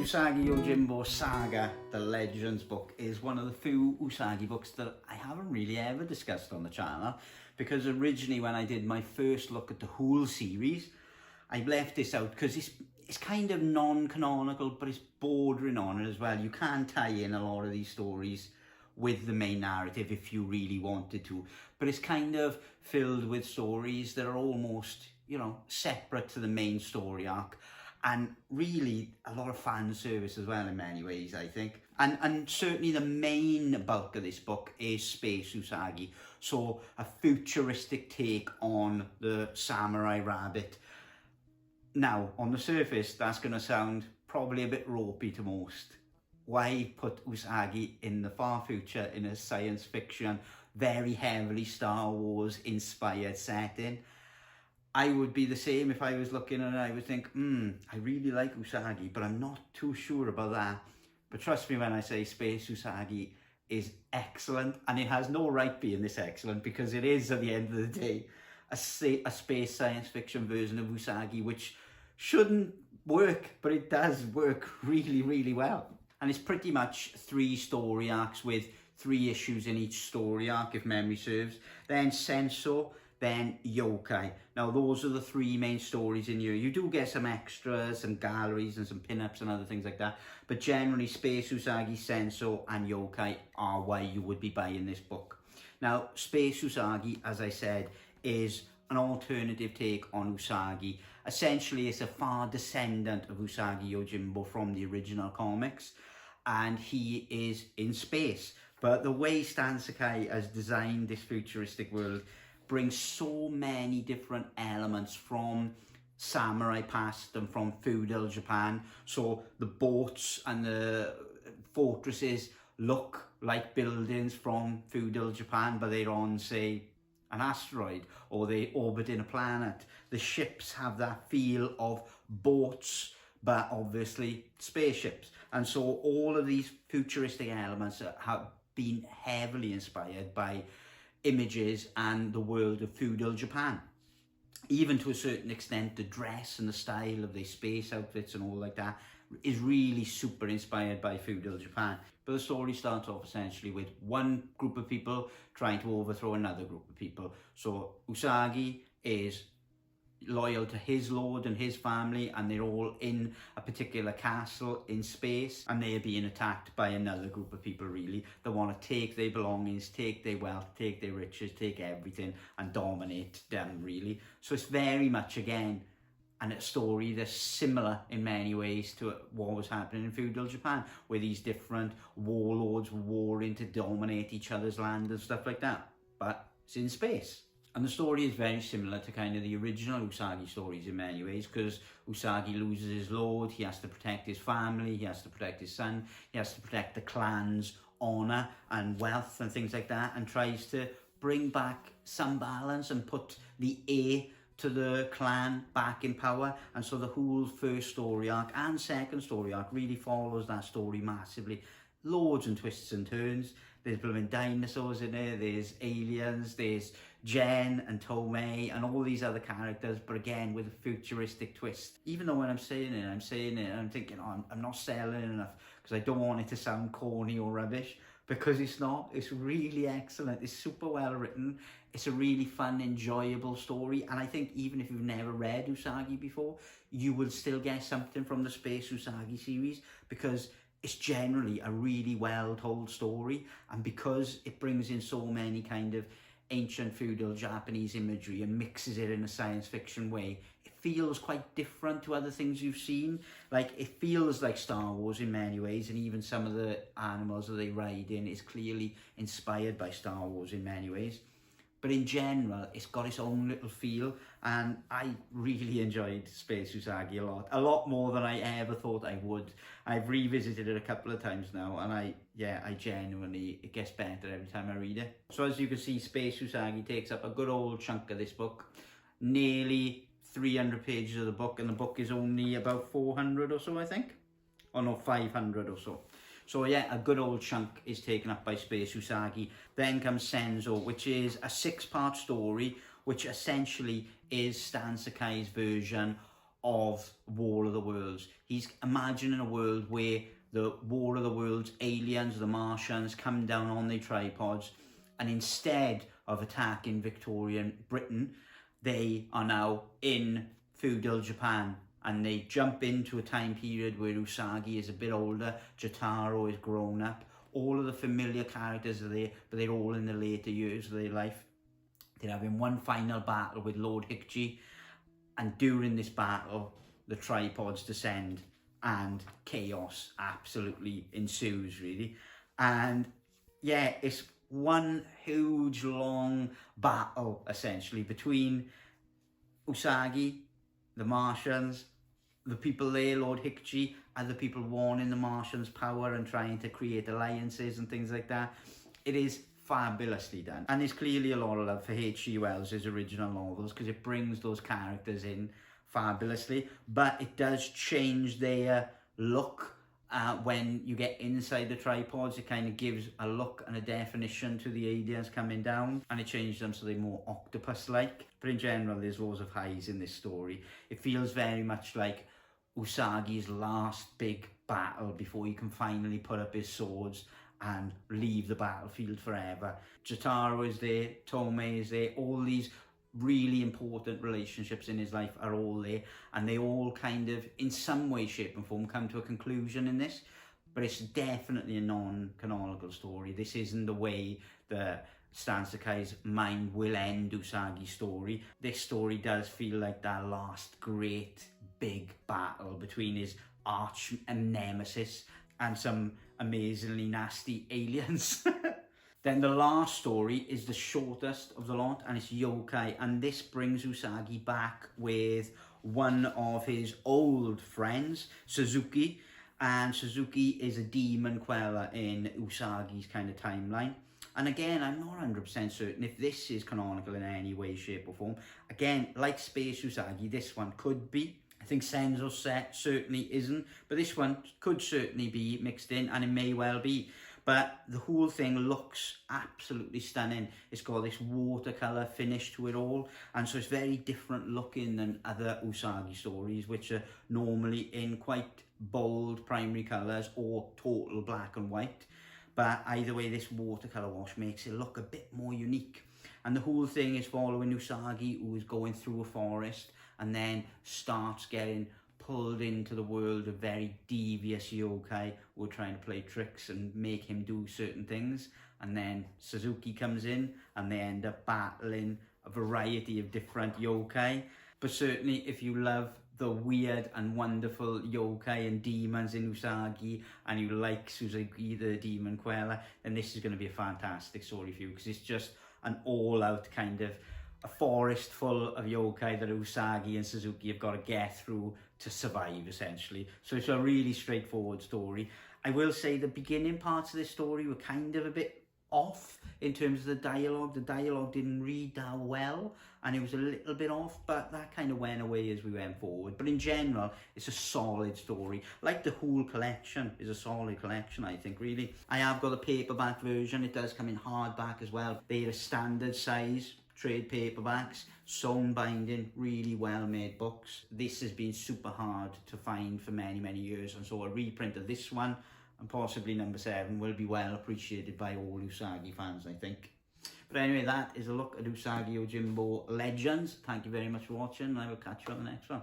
Usagi Yojimbo Saga, the Legends book, is one of the few Usagi books that I haven't really ever discussed on the channel, because originally when I did my first look at the whole series, I left this out because it's kind of non-canonical, but it's bordering on it as well. You can tie in a lot of these stories with the main narrative if you really wanted to, but it's kind of filled with stories that are almost, you know, separate to the main story arc, and really a lot of fan service as well in many ways, I think. And certainly the main bulk of this book is Space Usagi, so a futuristic take on the samurai rabbit. Now, on the surface, that's going to sound probably a bit ropey to most. Why put Usagi in the far future in a science fiction, very heavily Star Wars inspired setting? I would be the same if I was looking and I would think, I really like Usagi, but I'm not too sure about that. But trust me when I say Space Usagi is excellent, and it has no right being this excellent, because it is, at the end of the day, a space science fiction version of Usagi, which shouldn't work, but it does work really, really well. And it's pretty much 3 story arcs with 3 issues in each story arc, if memory serves. Then Senso, then Yokai. Now those are the 3 main stories in here. You do get some extras, some galleries and some pin-ups and other things like that, but generally Space Usagi, Senso and Yokai are why you would be buying this book. Now Space Usagi, as I said, is an alternative take on Usagi. Essentially it's a far descendant of Usagi Yojimbo from the original comics, and he is in space. But the way Sakai has designed this futuristic world brings so many different elements from samurai past and from feudal Japan. So the boats and the fortresses look like buildings from feudal Japan, but they're on, say, an asteroid, or they orbit in a planet. The ships have that feel of boats, but obviously spaceships. And so all of these futuristic elements have been heavily inspired by images and the world of feudal Japan. Even to a certain extent, the dress and the style of their space outfits and all like that is really super inspired by feudal Japan. But the story starts off essentially with one group of people trying to overthrow another group of people. So Usagi is loyal to his lord and his family, and they're all in a particular castle in space, and they're being attacked by another group of people really that want to take their belongings, take their wealth, take their riches, take everything and dominate them really. So it's very much, again, and a story that's similar in many ways to what was happening in feudal Japan, where these different warlords were warring to dominate each other's land and stuff like that, but it's in space. And the story is very similar to kind of the original Usagi stories in many ways, because Usagi loses his lord, he has to protect his family, he has to protect his son, he has to protect the clan's honour and wealth and things like that, and tries to bring back some balance and put the heir to the clan back in power. And so the whole first story arc and second story arc really follows that story massively. Loads and twists and turns. There's blooming dinosaurs in there, there's aliens, there's Jen and Tomei and all these other characters, but again with a futuristic twist. Even though when I'm saying it and I'm thinking, oh, I'm not selling it enough because I don't want it to sound corny or rubbish, because it's not. It's really excellent. It's super well written. It's a really fun, enjoyable story, and I think even if you've never read Usagi before, you will still get something from the Space Usagi series, because it's generally a really well told story, and because it brings in so many kind of ancient feudal Japanese imagery and mixes it in a science fiction way, it feels quite different to other things you've seen. Like, it feels like Star Wars in many ways, and even some of the animals that they ride in is clearly inspired by Star Wars in many ways. But in general, it's got its own little feel, and I really enjoyed Space Usagi a lot more than I ever thought I would. I've revisited it a couple of times now, and I genuinely, it gets better every time I read it. So as you can see, Space Usagi takes up a good old chunk of this book, nearly 300 pages of the book, and the book is only about 400 or so, I think. Or no, 500 or so. So yeah, a good old chunk is taken up by Space Usagi. Then comes Senso, which is a 6-part story, which essentially is Stan Sakai's version of War of the Worlds. He's imagining a world where the War of the Worlds aliens, the Martians, come down on their tripods, and instead of attacking Victorian Britain, they are now in feudal Japan, and they jump into a time period where Usagi is a bit older, Jotaro is grown up, all of the familiar characters are there, but they're all in the later years of their life. They're having one final battle with Lord Hikji, and during this battle, the tripods descend and chaos absolutely ensues, really. And yeah, it's one huge long battle, essentially, between Usagi, the Martians, the people there, Lord Hikji, and the people wanting the Martians' power and trying to create alliances and things like that. It is fabulously done. And there's clearly a lot of love for H.G. Wells' original novels, because it brings those characters in fabulously, but it does change their look when you get inside the tripods. It kind of gives a look and a definition to the aliens coming down, and it changes them so they're more octopus-like. But in general, there's loads of highs in this story. It feels very much like Usagi's last big battle before he can finally put up his swords and leave the battlefield forever. Jotaro is there, Tomei is there, all these really important relationships in his life are all there, and they all kind of, in some way, shape and form, come to a conclusion in this. But it's definitely a non-canonical story. This isn't the way that Stan Sakai's mind will end Usagi's story. This story does feel like that last great big battle between his arch nemesis and some amazingly nasty aliens. Then the last story is the shortest of the lot, and it's Yokai, and this brings Usagi back with one of his old friends, Suzuki, and Suzuki is a demon queller in Usagi's kind of timeline. And again, I'm not 100% certain if this is canonical in any way, shape or form. Again, like Space Usagi, this one could be. I think Senzo's set certainly isn't, but this one could certainly be mixed in, and it may well be. But the whole thing looks absolutely stunning. It's got this watercolour finish to it all, and so it's very different looking than other Usagi stories, which are normally in quite bold primary colours or total black and white. But either way, this watercolour wash makes it look a bit more unique. And the whole thing is following Usagi, who is going through a forest and then starts getting pulled into the world of very devious yokai who are trying to play tricks and make him do certain things. And then Suzuki comes in and they end up battling a variety of different yokai. But certainly if you love the weird and wonderful yokai and demons in Usagi, and you like Suzuki the demon queller, then this is going to be a fantastic story for you, because it's just an all-out kind of a forest full of yokai that Usagi and Suzuki have got to get through to survive, essentially. So it's a really straightforward story. I will say the beginning parts of this story were kind of a bit off in terms of the dialogue. The dialogue didn't read that well, and it was a little bit off, but that kind of went away as we went forward. But in general, it's a solid story. Like the whole collection is a solid collection, I think, really. I have got the paperback version. It does come in hardback as well. They're a standard size trade paperbacks, sewn binding, really well made books. This has been super hard to find for many years, and so a reprint of this one and possibly number 7 will be well appreciated by all Usagi fans, I think. But anyway, that is a look at Usagi Yojimbo Legends. Thank you very much for watching, and I will catch you on the next one.